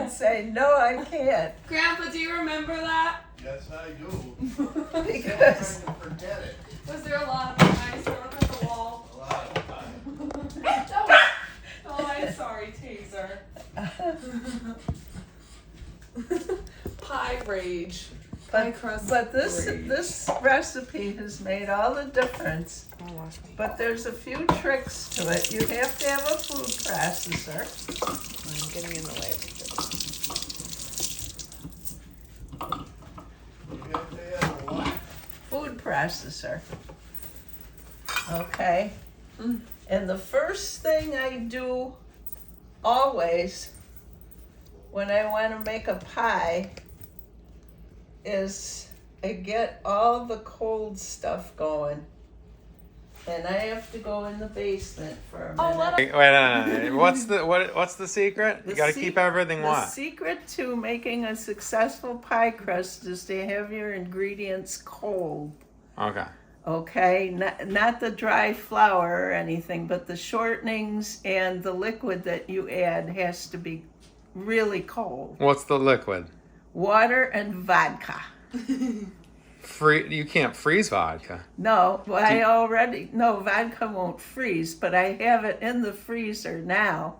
and say, no, I can't. Grandpa, do you remember that? Yes, I do. Because I'm trying to forget it. Was there a lot of ice thrown at the wall? A lot of time. Oh, I'm sorry, Taser. Pie rage. Pie crust but rage. this recipe has made all the difference. I'll wash my But there's a few tricks to it. You have to have a food processor. I'm getting in the way. You have to have a what? Food processor. Okay? And the first thing I do always when I want to make a pie is I get all the cold stuff going. And I have to go in the basement for a minute. Wait. What's the secret? You The got to sec- keep everything The what? secret to making a successful pie crust is to have your ingredients cold. Okay. Okay, not the dry flour or anything, but the shortenings and the liquid that you add has to be really cold. What's the liquid? Water and vodka. You can't freeze vodka. No, vodka won't freeze, but I have it in the freezer now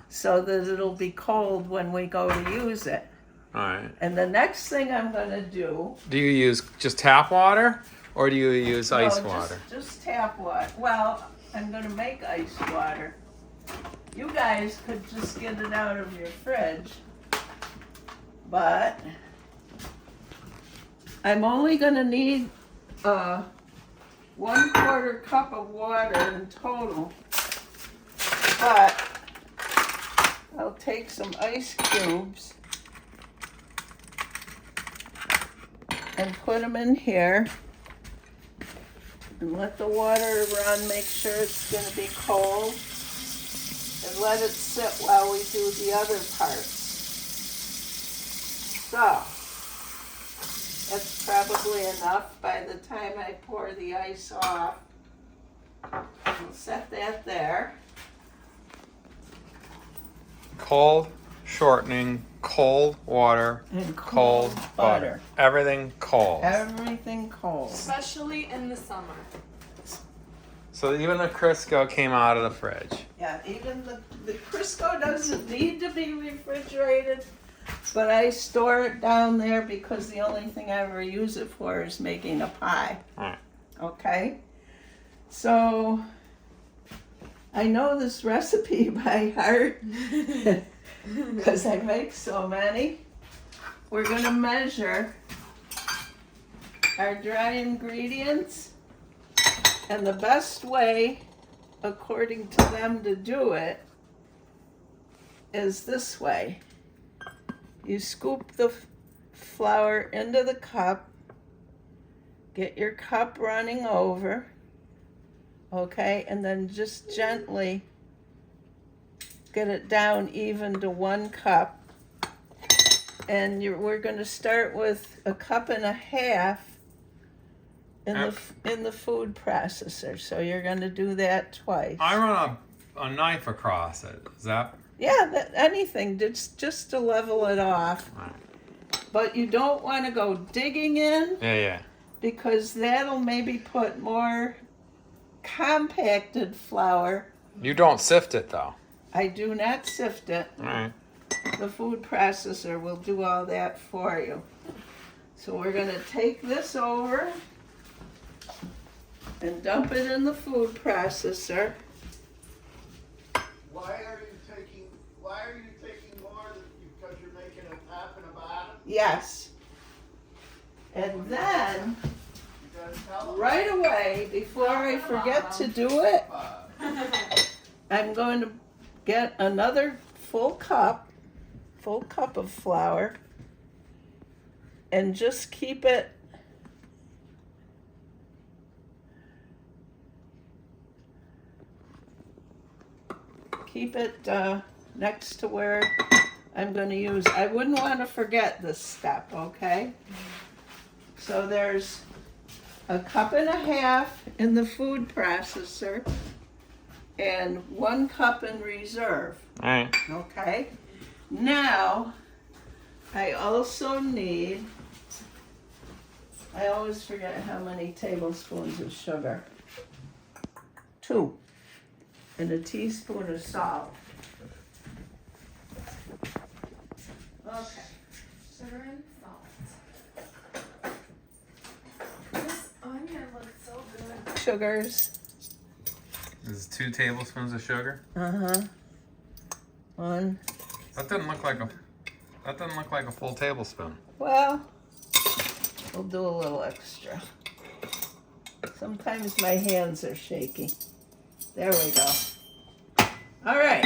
so that it'll be cold when we go to use it. All right. And the next thing I'm going to do... Do you use just tap water or do you use ice No, water? Just tap water. Well, I'm going to make ice water. You guys could just get it out of your fridge. But I'm only going to need 1/4 cup of water in total. But I'll take some ice cubes and put them in here. And let the water run, make sure it's going to be cold, and let it sit while we do the other parts. So, that's probably enough by the time I pour the ice off. We'll set that there. Cold shortening, cold water, And cold butter. Everything cold. Everything cold. Especially in the summer. So even the Crisco came out of the fridge. Yeah, even the Crisco doesn't need to be refrigerated, but I store it down there because the only thing I ever use it for is making a pie. Alright. Okay? So, I know this recipe by heart because I make so many. We're going to measure our dry ingredients, and the best way, according to them, to do it is this way. You scoop the flour into the cup, get your cup running over, okay, and then just gently get it down even to 1 cup. And we're going to start with 1.5 cups in the food processor. So you're going to do that twice. I run a knife across it. Is that? Yeah, anything, just to level it off. Right. But you don't want to go digging in Yeah. because that'll maybe put more compacted flour. You don't sift it though. I do not sift it. Alright. The food processor will do all that for you. So we're going to take this over and dump it in the food processor. Why are you taking more because you're making a top and a bottom? Yes. And then, You gotta tell them. right away, before I forget to do it, I'm going to get another full cup of flour, and just keep it next to where I'm going to use. I wouldn't want to forget this step, okay? So there's 1.5 cups in the food processor and 1 cup in reserve. Alright. Okay, Now, I also need, I always forget how many tablespoons of sugar. 2. And a teaspoon of salt. Okay. Sugar and salt. This onion looks so good. Sugars. This is 2 tablespoons of sugar. 1. That doesn't look like a full tablespoon. Well, we'll do a little extra. Sometimes my hands are shaky. There we go. All right.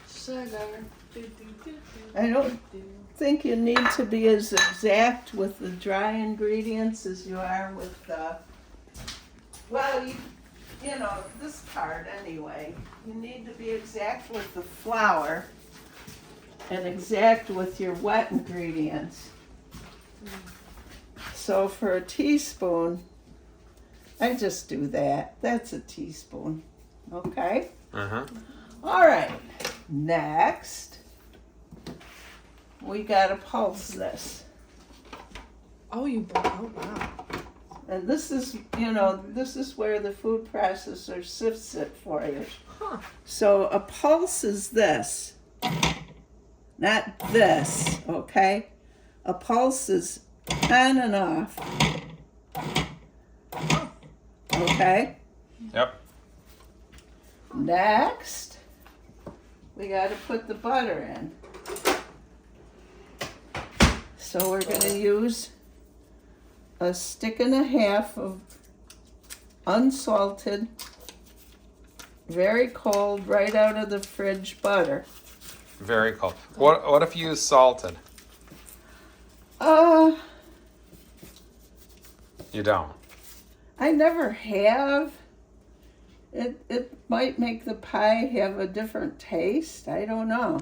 Sugar. Do, do, do, do, I don't do. think you need to be as exact with the dry ingredients as you are with the, well, you know, this part anyway. You need to be exact with the flour and exact with your wet ingredients. So for a teaspoon, I just do that. That's a teaspoon. Okay? Uh-huh. All right. Next, we gotta pulse this. Oh, oh, wow. And this is, you know, this is where the food processor sifts it for you. Huh. So a pulse is this, not this, okay? A pulse is on and off. Okay? Yep. Next, we gotta put the butter in. So we're gonna use a stick and a half of unsalted, very cold, right out of the fridge butter. Very cold. What if you use salted? You don't. I never have. It might make the pie have a different taste. I don't know.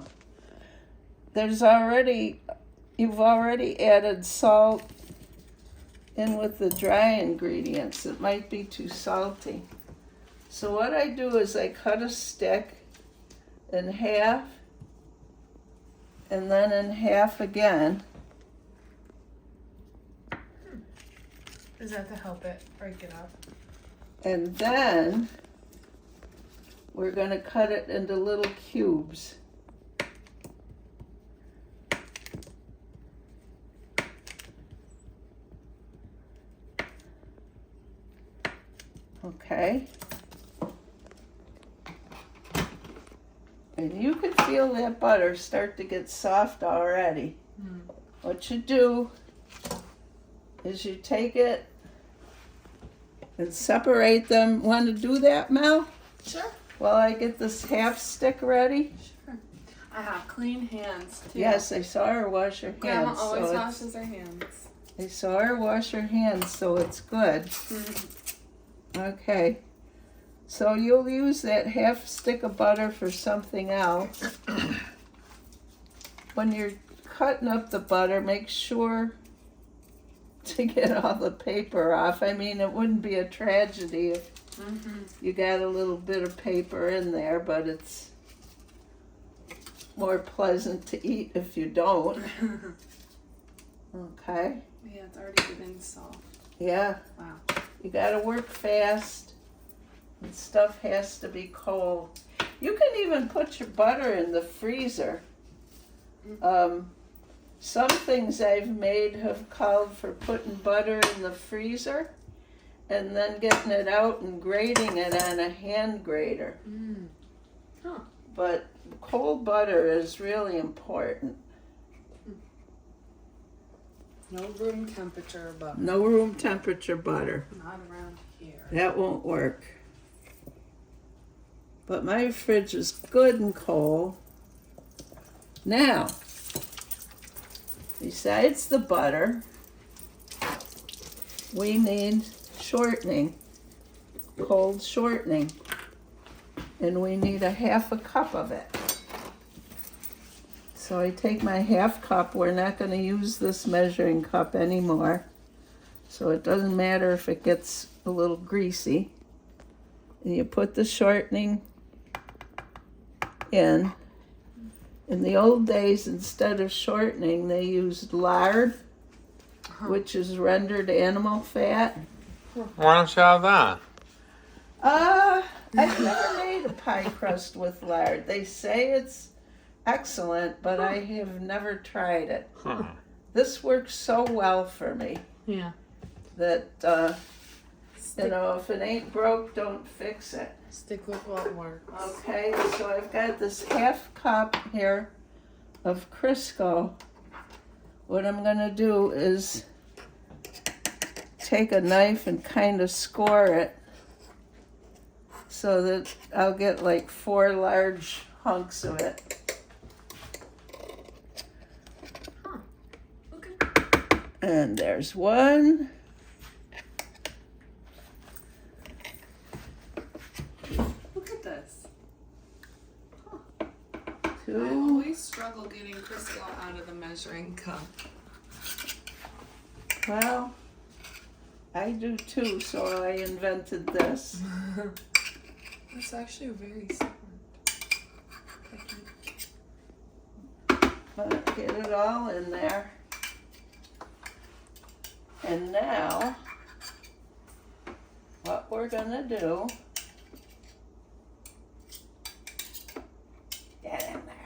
You've already added salt in with the dry ingredients. It might be too salty. So what I do is I cut a stick in half and then in half again. Is that to help it break it up? And then we're going to cut it into little cubes. Okay. And you can feel that butter start to get soft already. What you do is you take it and separate them. Want to do that, Mel? Sure. While I get this half stick ready? Sure. I have clean hands, too. Yes, I saw her wash her Grandma hands. always so washes her hands. I saw her wash her hands, so it's good. Okay. So you'll use that half stick of butter for something else. When you're cutting up the butter, make sure to get all the paper off. I mean, it wouldn't be a tragedy if you got a little bit of paper in there, but it's more pleasant to eat if you don't. Okay. Yeah, it's already getting soft. Yeah. Wow. You gotta work fast. And stuff has to be cold. You can even put your butter in the freezer. Some things I've made have called for putting butter in the freezer and then getting it out and grating it on a hand grater. Huh. But cold butter is really important. No room temperature butter. No room temperature butter. Not around here. That won't work. But my fridge is good and cold. Now, besides the butter, we need shortening, cold shortening. And we need a half a cup of it. So I take my half cup. We're not going to use this measuring cup anymore. So it doesn't matter if it gets a little greasy. And you put the shortening in. In the old days, instead of shortening, they used lard, which is rendered animal fat. Why don't you have that? I've never made a pie crust with lard. They say it's excellent, but I have never tried it. Huh. This works so well for me Yeah. that, you know, if it ain't broke, don't fix it. Stick with what works. Okay, so I've got this half cup here of Crisco. What I'm gonna do is take a knife and kind of score it so that I'll get like 4 large hunks of it. Okay. And there's 1. Look at this. I 2. always struggle getting Crisco out of the measuring cup. Well, I do too, so I invented this. It's actually very smart. But get it all in there. And now, what we're gonna do, get in there,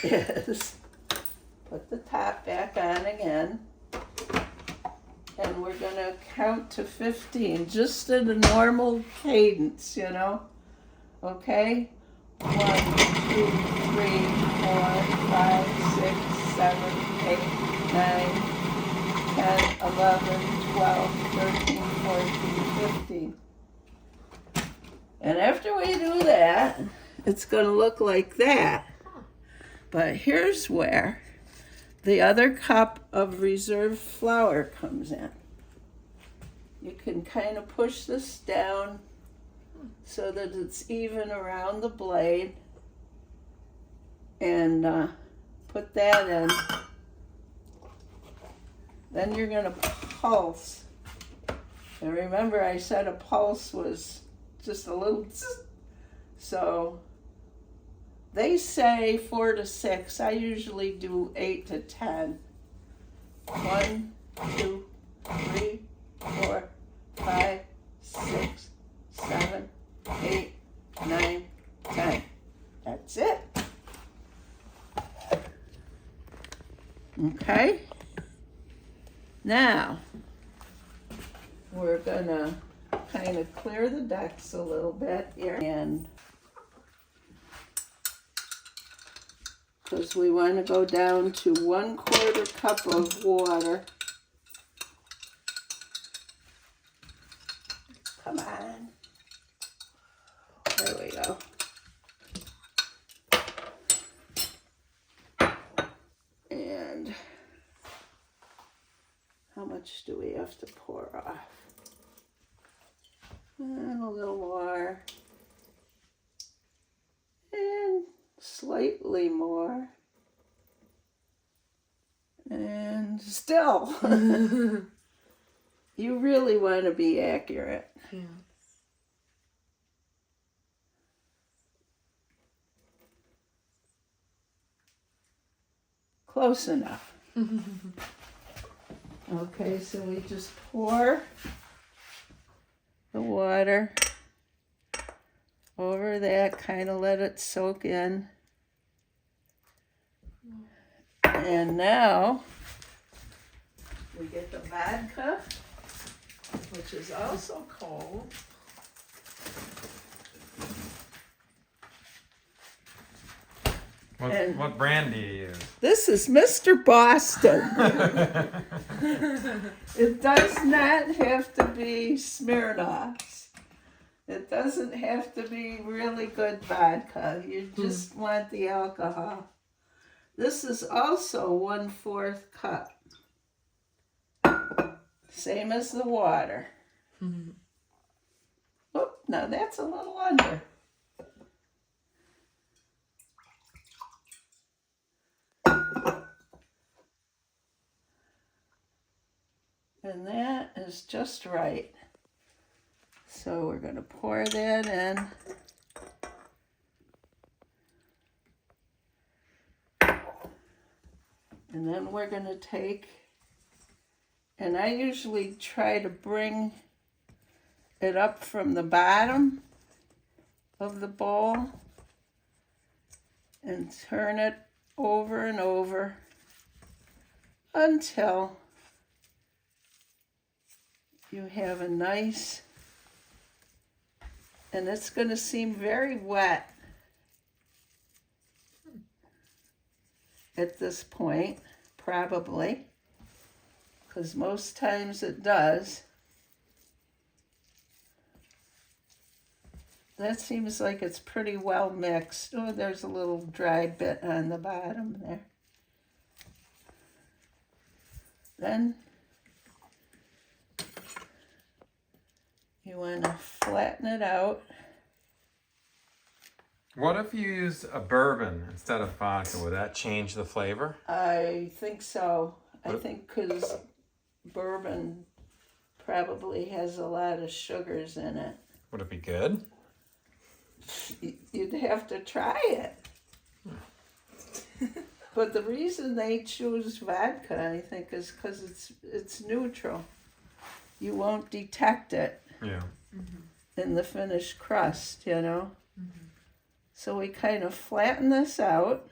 is put the top back on again. And we're gonna count to 15, just at a normal cadence, you know? Okay? 1, 2, 3, 4, 5, 6, 7, 8, 9, 10, 11, 12, 13, 14, 15. And after we do that, it's gonna look like that. But here's where the other cup of reserved flour comes in. You can kind of push this down so that it's even around the blade and put that in. Then you're going to pulse. And remember I said a pulse was just a little zzz. So they say 4 to 6. I usually do 8 to 10. 1, 2, 3, 4, 5, 6, 7, 8, 9, 10. That's it. Okay. Now, we're gonna kind of clear the decks a little bit here, and because we want to go down to 1/4 cup of water. Come on. There we go. And how much do we have to pour off? And a little more. And slightly more. And still. You really want to be accurate. Yeah. Close enough. Okay, so we just pour the water over that, kind of let it soak in. And now we get the vodka, which is also cold. What brand do you use? This is Mr. Boston. It does not have to be Smirnoff's. It doesn't have to be really good vodka. You just want the alcohol. This is also 1/4 cup. Same as the water. Oop, now that's a little under. And that is just right. So we're going to pour that in. And then we're going to take, and I usually try to bring it up from the bottom of the bowl and turn it over and over until you have a nice, and it's going to seem very wet at this point, probably, because most times it does. That seems like it's pretty well mixed. Oh, there's a little dry bit on the bottom there. Then you want to flatten it out. What if you used a bourbon instead of vodka? Would that change the flavor? I think so. I think because bourbon probably has a lot of sugars in it. Would it be good? You'd have to try it. But the reason they choose vodka, I think, is because it's neutral. You won't detect it Yeah. in the finished crust, you know? So we kind of flatten this out.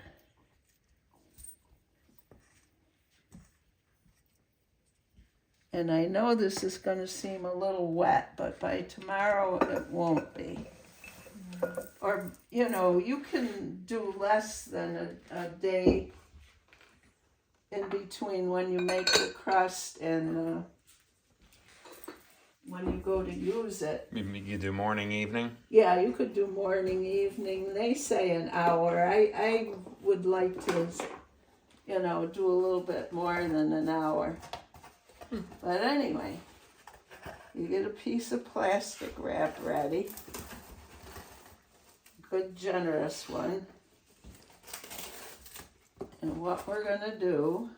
And I know this is going to seem a little wet, but by tomorrow it won't be. Or, you know, you can do less than a day in between when you make the crust and when you go to use it. You do morning, evening? Yeah, you could do morning, evening. They say an hour. I would like to, you know, do a little bit more than an hour. But anyway, you get a piece of plastic wrap ready. Good, generous one. And what we're going to do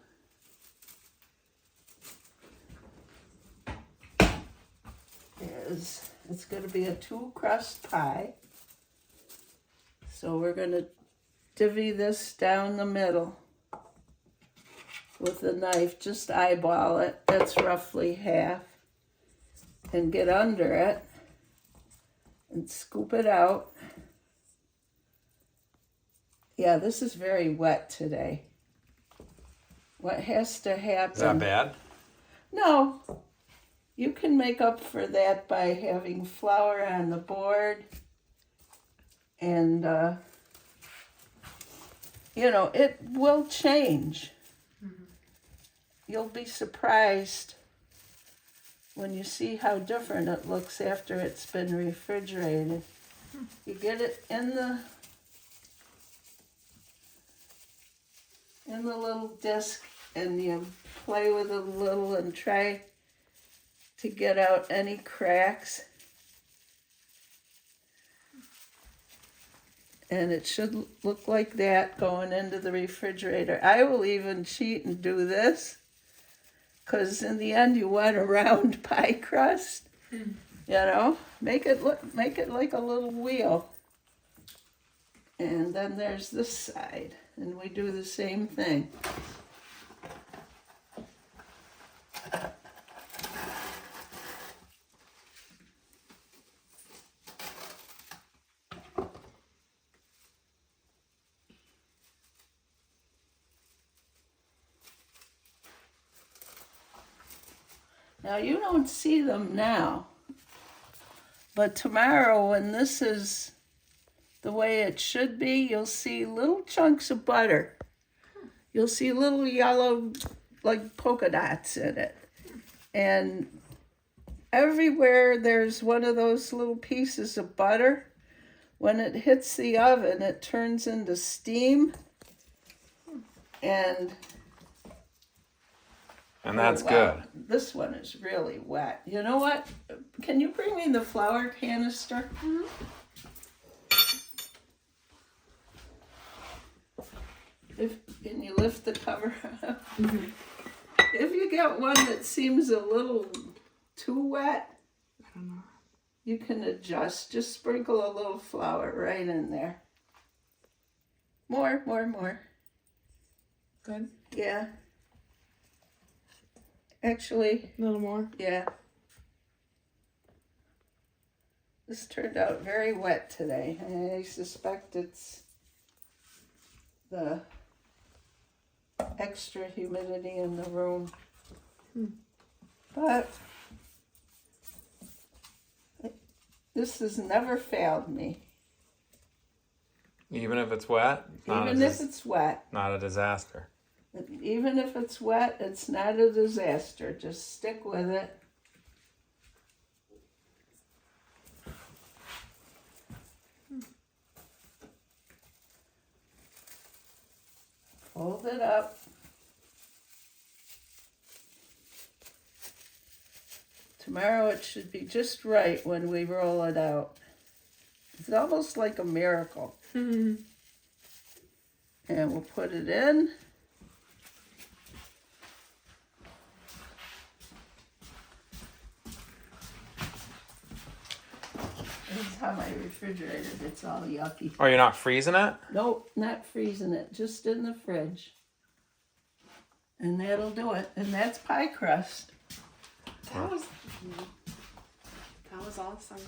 is, it's going to be a 2-crust pie. So we're going to divvy this down the middle with a knife. Just eyeball it. That's roughly half. And get under it and scoop it out. Yeah, this is very wet today. What has to happen... Is that bad? No. You can make up for that by having flour on the board. And, you know, it will change. You'll be surprised when you see how different it looks after it's been refrigerated. You get it in the little disc and you play with it a little and try to get out any cracks. And it should look like that going into the refrigerator. I will even cheat and do this, because in the end you want a round pie crust. You know, make it like a little wheel. And then there's this side, and we do the same thing. Now you don't see them now, but tomorrow when this is the way it should be, you'll see little chunks of butter. You'll see little yellow, like polka dots in it. And everywhere there's one of those little pieces of butter, when it hits the oven, it turns into steam. And that's wow, good. This one is really wet. You know what? Can you bring me the flour canister? Can you lift the cover up? If you get one that seems a little too wet, you can adjust. Just sprinkle a little flour right in there. More. Good. Yeah. Actually, A little more. yeah. This turned out very wet today. I suspect it's the extra humidity in the room. But this has never failed me. Even if it's wet, Even if it's wet. not a disaster. Even if it's wet, it's not a disaster. Just stick with it. Fold it up. Tomorrow it should be just right when we roll it out. It's almost like a miracle. And we'll put it in. This is how my refrigerator gets all yucky. Oh, you're not freezing it? Nope, not freezing it, just in the fridge. And that'll do it. And that's pie crust. That was awesome.